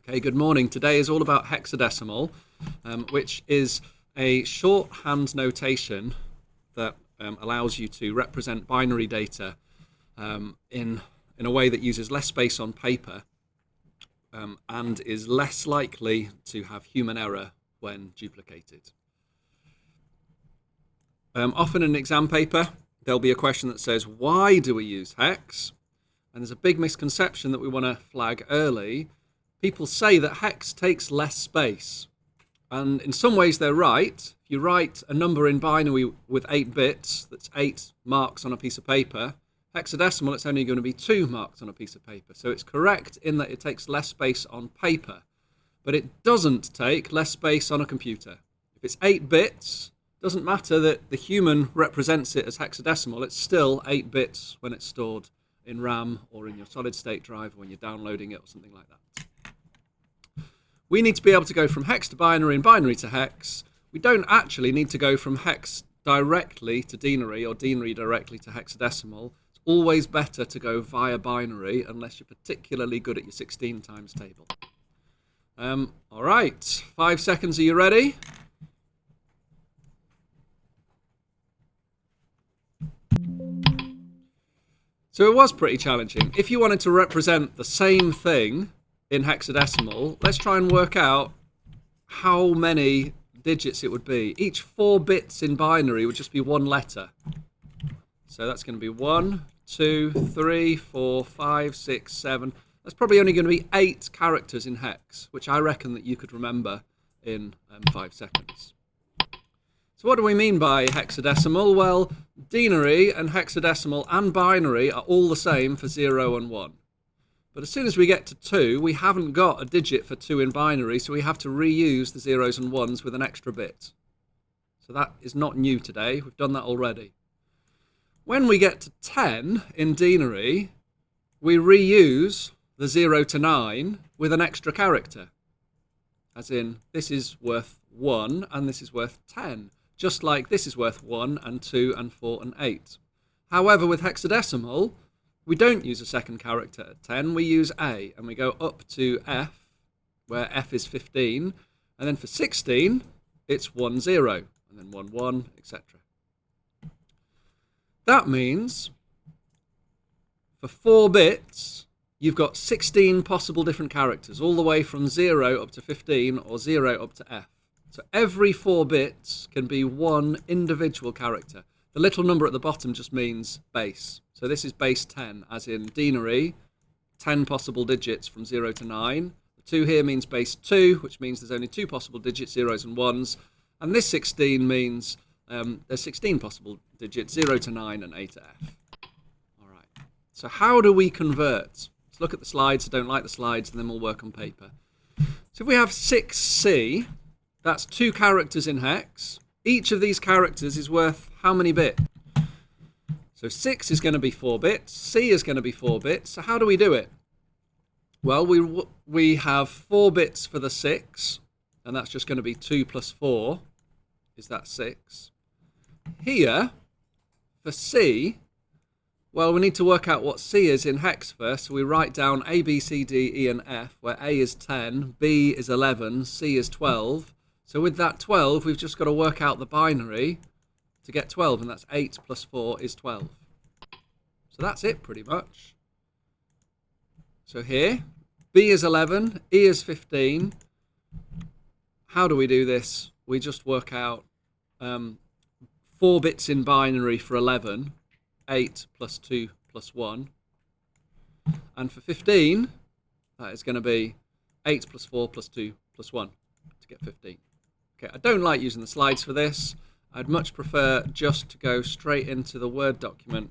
Okay, good morning. Today is all about hexadecimal, which is a shorthand notation that allows you to represent binary data in a way that uses less space on paper and is less likely to have human error when duplicated. Often in an exam paper, there'll be a question that says, why do we use hex? And there's a big misconception that we want to flag early. People say that hex takes less space. And in some ways they're right. If you write a number in binary with 8 bits, that's 8 marks on a piece of paper. Hexadecimal, it's only going to be 2 marks on a piece of paper. So it's correct in that it takes less space on paper. But it doesn't take less space on a computer. If it's 8 bits, it doesn't matter that the human represents it as hexadecimal. It's still 8 bits when it's stored in RAM or in your solid state drive when you're downloading it or something like that. We need to be able to go from hex to binary and binary to hex. We don't actually need to go from hex directly to denary or denary directly to hexadecimal. It's always better to go via binary unless you're particularly good at your 16 times table. All right, 5 seconds, are you ready? So it was pretty challenging. If you wanted to represent the same thing in hexadecimal, let's try and work out how many digits it would be. Each 4 bits in binary would just be 1 letter. So that's going to be 1, 2, 3, 4, 5, 6, 7. That's probably only going to be 8 characters in hex, which I reckon that you could remember in 5 seconds. So what do we mean by hexadecimal? Well, denary and hexadecimal and binary are all the same for 0 and 1. But as soon as we get to 2, we haven't got a digit for 2 in binary, so we have to reuse the 0s and 1s with an extra bit. So that is not new today. We've done that already. When we get to 10 in denary, we reuse the 0 to 9 with an extra character. As in, this is worth 1 and this is worth 10. Just like this is worth 1 and 2 and 4 and 8. However, with hexadecimal, we don't use a second character at 10, we use A, and we go up to F, where F is 15, and then for 16, it's 1, 0, and then 1, 1, etc. That means, for 4 bits, you've got 16 possible different characters, all the way from 0 up to 15, or 0 up to F. So every 4 bits can be one individual character. The little number at the bottom just means base. So this is base 10, as in denary, 10 possible digits from 0 to 9. The 2 here means base 2, which means there's only 2 possible digits, 0s and 1s. And this 16 means there's 16 possible digits, 0 to 9 and A to F. All right. So how do we convert? Let's look at the slides. I don't like the slides, and then we'll work on paper. So if we have 6C, that's 2 characters in hex. Each of these characters is worth how many bits? So 6 is going to be 4 bits, C is going to be 4 bits. So how do we do it? Well, we have 4 bits for the 6, and that's just going to be 2 plus 4, is that 6. Here, for C, well, we need to work out what C is in hex first. So we write down A, B, C, D, E, and F, where A is 10, B is 11, C is 12. So with that 12, we've just got to work out the binary to get 12, and that's 8 plus 4 is 12. So that's it pretty much. So here, B is 11, E is 15. How do we do this? We just work out 4 bits in binary for 11, 8 plus 2 plus 1. And for 15, that is going to be 8 plus 4 plus 2 plus 1 to get 15. Okay, I don't like using the slides for this. I'd much prefer just to go straight into the Word document.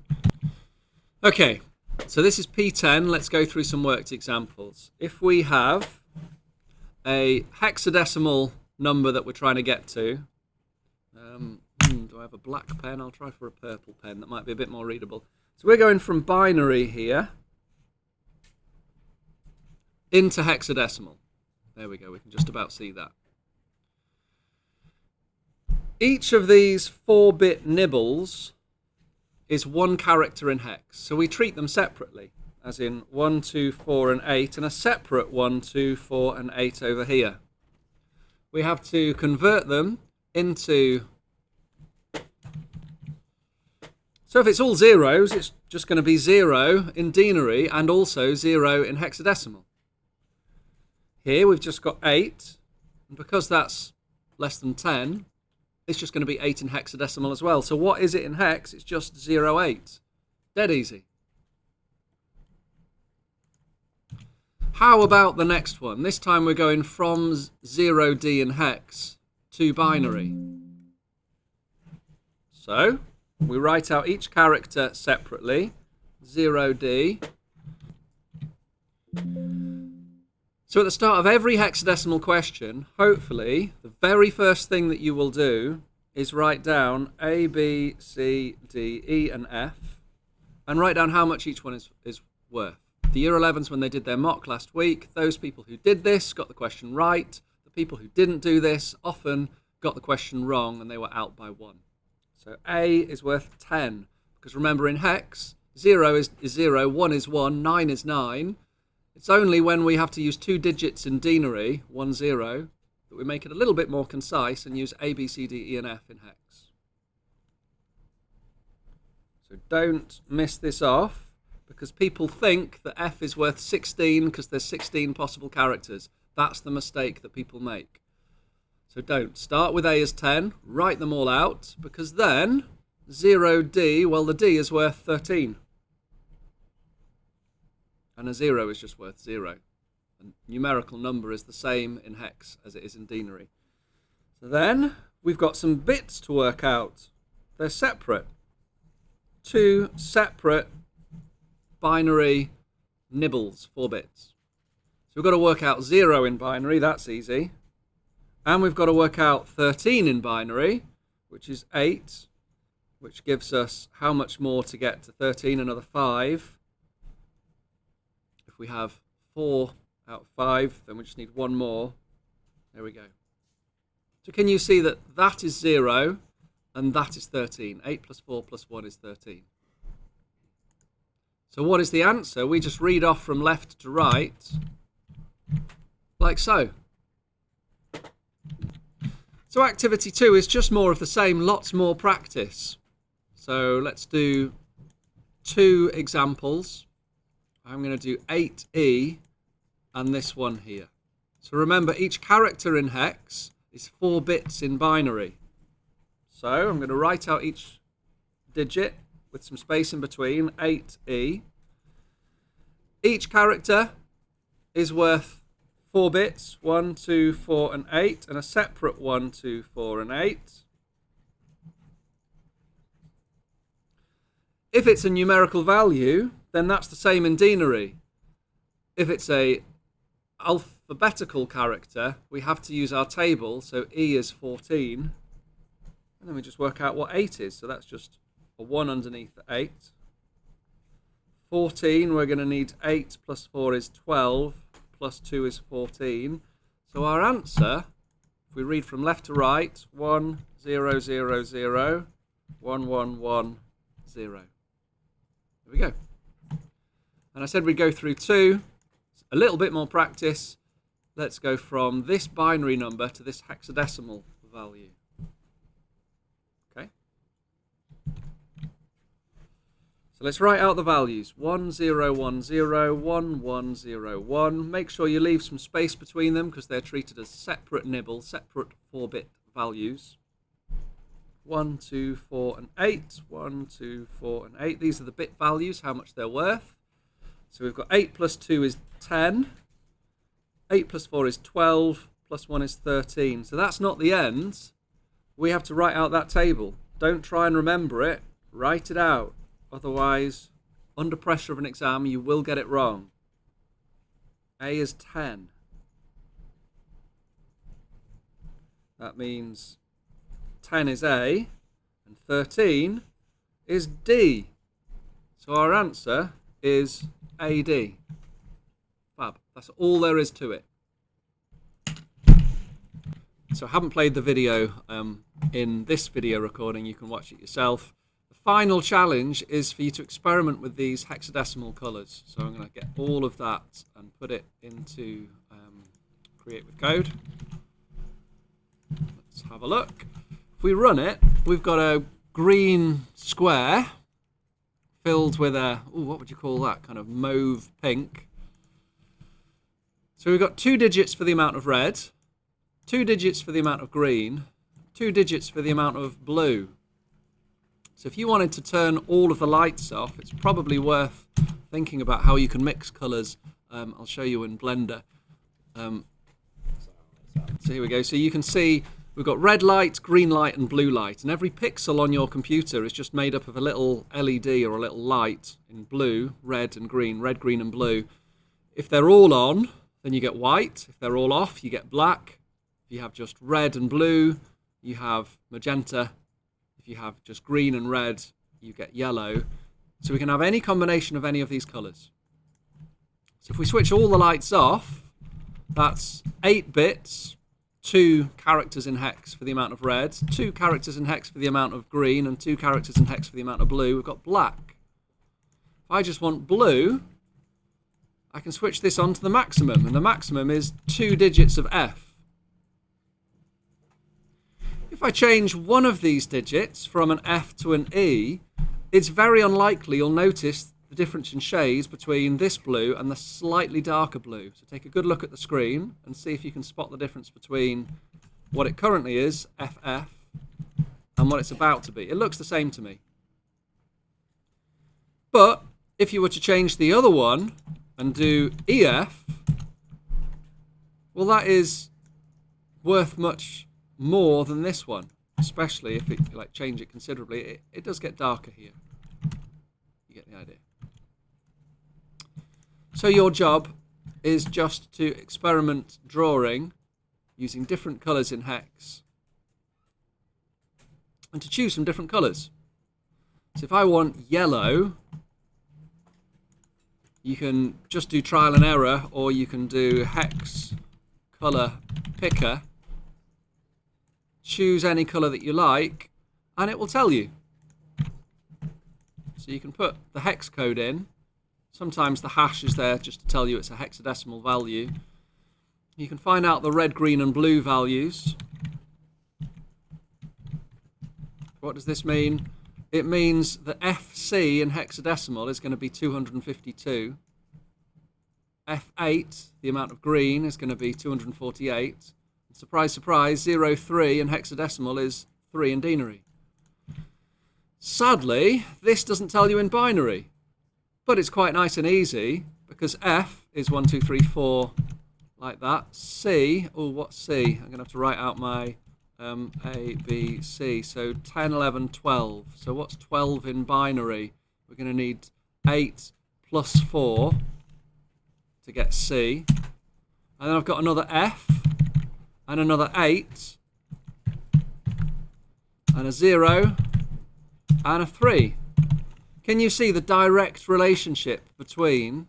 Okay, so this is P10. Let's go through some worked examples. If we have a hexadecimal number that we're trying to get to, do I have a black pen? I'll try for a purple pen. That might be a bit more readable. So we're going from binary here into hexadecimal. There we go. We can just about see that. Each of these 4-bit nibbles is 1 character in hex, so we treat them separately. as in 1, 2, 4 and 8, and a separate 1, 2, 4 and 8 over here. We have to convert them into... So if it's all zeros, it's just going to be 0 in denary and also 0 in hexadecimal. Here we've just got 8, and because that's less than 10, it's just going to be 8 in hexadecimal as well. So what is it in hex? It's just 08. Dead easy. How about the next one? This time we're going from 0D in hex to binary. So we write out each character separately. 0D. So at the start of every hexadecimal question, hopefully, the very first thing that you will do is write down A, B, C, D, E and F, and write down how much each one is worth. The Year 11s, when they did their mock last week, those people who did this got the question right. The people who didn't do this often got the question wrong, and they were out by 1. So A is worth 10, because remember in hex, 0 is 0, 1 is 1, 9 is 9. It's only when we have to use 2 digits in denary, 1, 0, that we make it a little bit more concise and use A, B, C, D, E and F in hex. So don't miss this off, because people think that F is worth 16 because there's 16 possible characters. That's the mistake that people make. So don't. Start with A as 10, write them all out, because then 0D, well, the D is worth 13. And a 0 is just worth 0. A numerical number is the same in hex as it is in denary. So then we've got some bits to work out. They're separate. 2 separate binary nibbles, 4 bits. So we've got to work out 0 in binary, that's easy. And we've got to work out 13 in binary, which is 8, which gives us how much more to get to 13, another 5. If we have 4 out of 5, then we just need 1 more. There we go. So can you see that that is 0 and that is 13? 8 plus 4 plus 1 is 13. So what is the answer? We just read off from left to right, like so. So activity 2 is just more of the same, lots more practice. So let's do 2 examples. I'm going to do 8E and this one here. So remember, each character in hex is 4 bits in binary. So I'm going to write out each digit with some space in between, 8E. Each character is worth 4 bits, 1, 2, 4 and 8, and a separate 1, 2, 4 and 8. If it's a numerical value, then that's the same in denary. If it's a alphabetical character, we have to use our table, so E is 14, and then we just work out what 8 is, so that's just a 1 underneath the 8. 14, we're going to need 8 plus 4 is 12, plus 2 is 14. So our answer, if we read from left to right, 1, 0, 0, 0, 1, 1, 1, 0. There we go. And I said we'd go through 2, a little bit more practice. Let's go from this binary number to this hexadecimal value. Okay. So let's write out the values. 1, 0, 1, 0, 1, 1, 0, 1. Make sure you leave some space between them because they're treated as separate nibble, separate 4-bit values. 1, 2, 4 and 8. 1, 2, 4 and 8. These are the bit values, how much they're worth. So we've got 8 plus 2 is 10. 8 plus 4 is 12. Plus 1 is 13. So that's not the end. We have to write out that table. Don't try and remember it. Write it out. Otherwise, under pressure of an exam, you will get it wrong. A is 10. That means 10 is A, and 13 is D. So our answer is AD. Fab. That's all there is to it. So I haven't played the video in this video recording. You can watch it yourself. The final challenge is for you to experiment with these hexadecimal colours. So I'm going to get all of that and put it into Create with Code. Let's have a look. If we run it, we've got a green square filled with a, what would you call that, kind of mauve pink. So we've got 2 digits for the amount of red, 2 digits for the amount of green, 2 digits for the amount of blue. So if you wanted to turn all of the lights off, it's probably worth thinking about how you can mix colours. I'll show you in Blender. So here we go. So you can see we've got red light, green light and blue light. And every pixel on your computer is just made up of a little LED or a little light in blue, red and green, red, green and blue. If they're all on, then you get white. If they're all off, you get black. If you have just red and blue, you have magenta. If you have just green and red, you get yellow. So we can have any combination of any of these colours. So if we switch all the lights off, that's 8 bits, 2 characters in hex for the amount of red, 2 characters in hex for the amount of green, and 2 characters in hex for the amount of blue. We've got black. If I just want blue, I can switch this on to the maximum, and the maximum is 2 digits of F. If I change one of these digits from an F to an E, it's very unlikely you'll notice the difference in shades between this blue and the slightly darker blue. So take a good look at the screen and see if you can spot the difference between what it currently is, FF, and what it's about to be. It looks the same to me. But if you were to change the other one and do EF, well, that is worth much more than this one, especially if it change it considerably. It does get darker here. You get the idea. So your job is just to experiment drawing using different colours in hex and to choose some different colours. So if I want yellow, you can just do trial and error, or you can do hex colour picker. Choose any colour that you like, and it will tell you. So you can put the hex code in. Sometimes the hash is there just to tell you it's a hexadecimal value. You can find out the red, green, and blue values. What does this mean? It means that FC in hexadecimal is going to be 252. F8, the amount of green, is going to be 248. Surprise, surprise, 03 in hexadecimal is 3 in denary. Sadly, this doesn't tell you in binary, but it's quite nice and easy because F is 1, 2, 3, 4, like that. C, what's C? I'm going to have to write out my A, B, C. So 10, 11, 12. So what's 12 in binary? We're going to need 8 plus 4 to get C. And then I've got another F. And another 8, and a 0, and a 3. Can you see the direct relationship between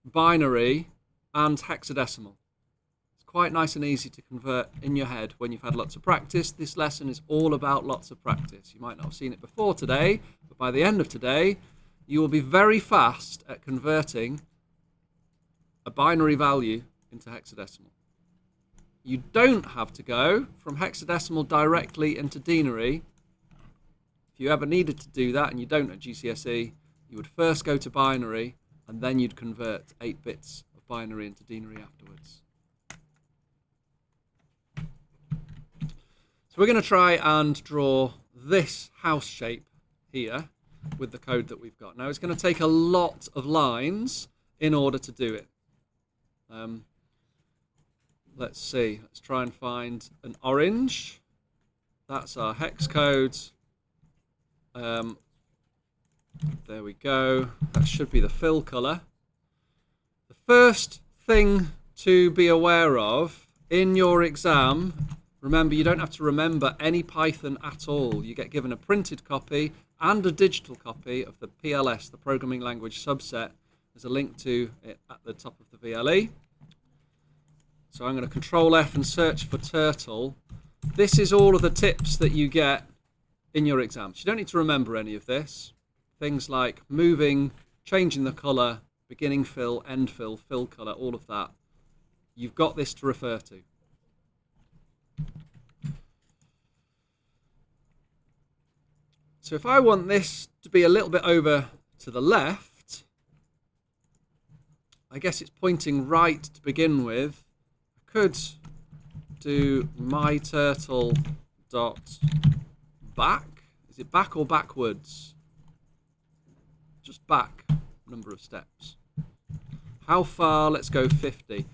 binary and hexadecimal? It's quite nice and easy to convert in your head when you've had lots of practice. This lesson is all about lots of practice. You might not have seen it before today, but by the end of today, you will be very fast at converting a binary value into hexadecimal. You don't have to go from hexadecimal directly into denary. If you ever needed to do that, and you don't at GCSE, you would first go to binary, and then you'd convert 8 bits of binary into denary afterwards. So we're going to try and draw this house shape here with the code that we've got. Now it's going to take a lot of lines in order to do it. Let's see, let's try and find an orange. That's our hex code. There we go. That should be the fill color. The first thing to be aware of in your exam, remember you don't have to remember any Python at all. You get given a printed copy and a digital copy of the PLS, the programming language subset. There's a link to it at the top of the VLE. So I'm going to Control F and search for turtle. This is all of the tips that you get in your exams. You don't need to remember any of this. Things like moving, changing the colour, beginning fill, end fill, fill colour, all of that. You've got this to refer to. So if I want this to be a little bit over to the left, I guess it's pointing right to begin with. I could do myTurtle dot back. Is it back or backwards? Just back, number of steps. How far? Let's go 50.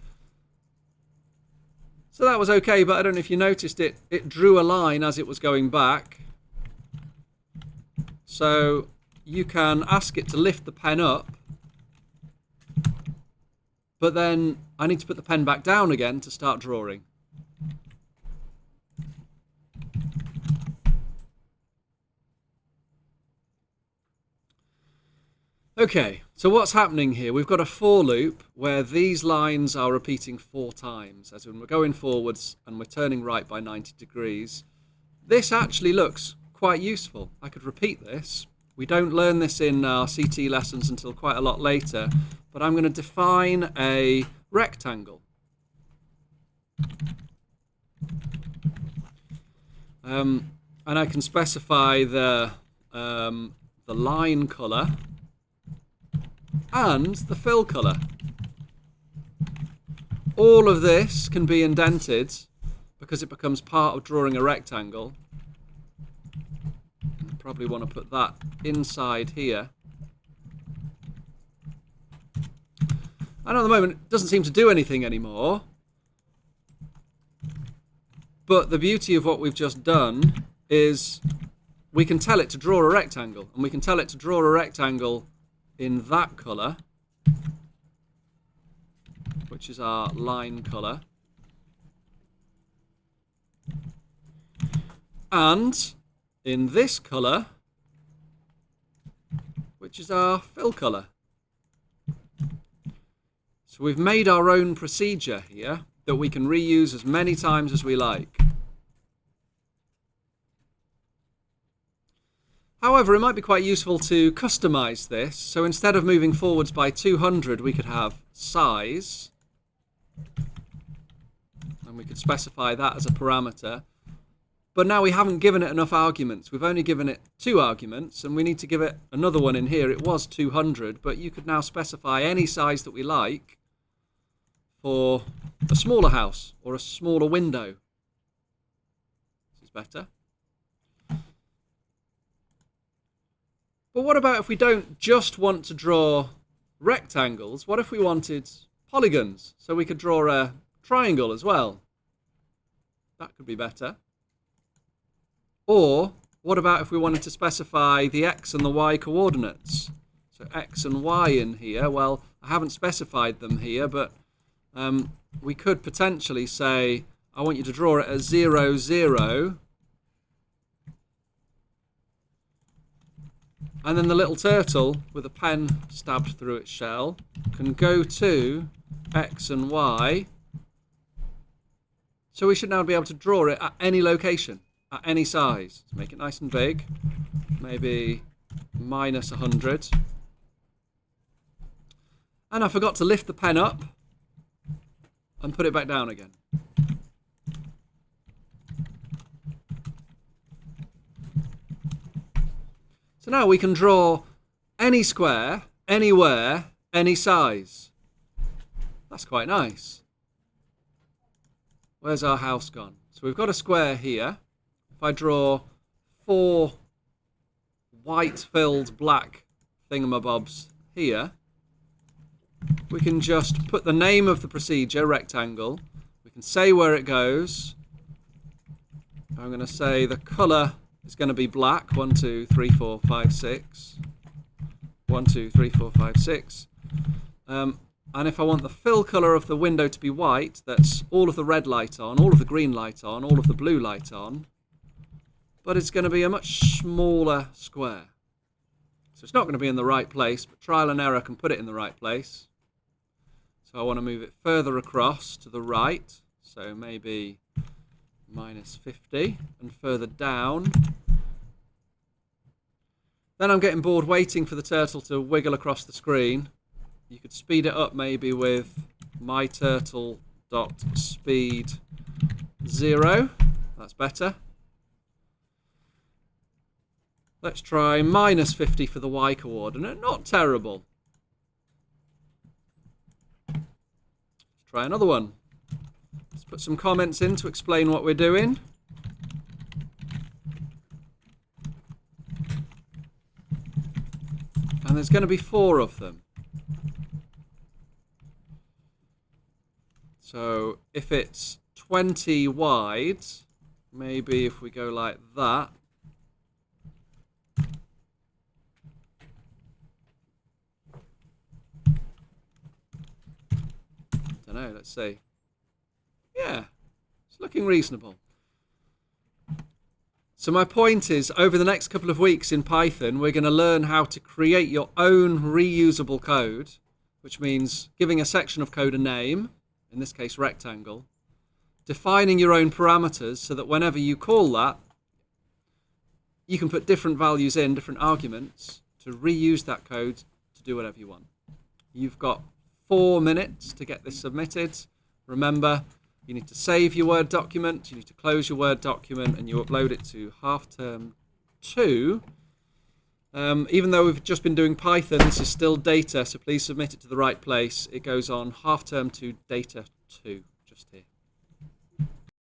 So that was okay, but I don't know if you noticed it. It drew a line as it was going back. So you can ask it to lift the pen up, but then I need to put the pen back down again to start drawing. Okay, so what's happening here? We've got a for loop where these lines are repeating 4 times, as when we're going forwards and we're turning right by 90 degrees. This actually looks quite useful. I could repeat this. We don't learn this in our CT lessons until quite a lot later, but I'm going to define a rectangle. And I can specify the line colour and the fill colour. All of this can be indented because it becomes part of drawing a rectangle. Probably want to put that inside here. And at the moment it doesn't seem to do anything anymore. But the beauty of what we've just done is we can tell it to draw a rectangle, and we can tell it to draw a rectangle in that colour, which is our line colour, and in this colour, which is our fill colour. So we've made our own procedure here that we can reuse as many times as we like. However, it might be quite useful to customize this. So instead of moving forwards by 200, we could have size, and we could specify that as a parameter. But now we haven't given it enough arguments. We've only given it 2 arguments, and we need to give it another one in here. It was 200, but you could now specify any size that we like for a smaller house or a smaller window. This is better. But what about if we don't just want to draw rectangles? What if we wanted polygons? So we could draw a triangle as well. That could be better. Or what about if we wanted to specify the x and the y coordinates? So x and y in here. Well, I haven't specified them here, but we could potentially say, I want you to draw it as 0, 0. And then the little turtle with a pen stabbed through its shell can go to x and y. So we should now be able to draw it at any location, at any size. Let's make it nice and big, maybe minus 100. And I forgot to lift the pen up and put it back down again. So now we can draw any square, anywhere, any size. That's quite nice. Where's our house gone? So we've got a square here. If I draw 4 white-filled black thingamabobs here, we can just put the name of the procedure, rectangle. We can say where it goes. I'm going to say the colour is going to be black. 1, 2, 3, 4, 5, 6. 1, 2, 3, 4, 5, 6. And if I want the fill colour of the window to be white, that's all of the red light on, all of the green light on, all of the blue light on. But it's going to be a much smaller square. So it's not going to be in the right place, but trial and error can put it in the right place. So I want to move it further across to the right. So maybe minus 50, and further down, Then I'm getting bored waiting for the turtle to wiggle across the screen. You could speed it up maybe with myturtle.speed 0. That's better. Let's try minus 50 for the Y coordinate. Not terrible. Let's try another one. Let's put some comments in to explain what we're doing. And there's going to be 4 of them. So if it's 20 wide, maybe if we go like that. I don't know, let's see. Yeah, it's looking reasonable. So my point is, over the next couple of weeks in Python, we're going to learn how to create your own reusable code, which means giving a section of code a name, in this case rectangle, defining your own parameters so that whenever you call that, you can put different values in, different arguments, to reuse that code to do whatever you want. You've got 4 minutes to get this submitted. Remember, you need to save your Word document, you need to close your Word document, and you upload it to half term 2. Even though we've just been doing Python, this is still data, so please submit it to the right place. It goes on half term 2 data 2, just here.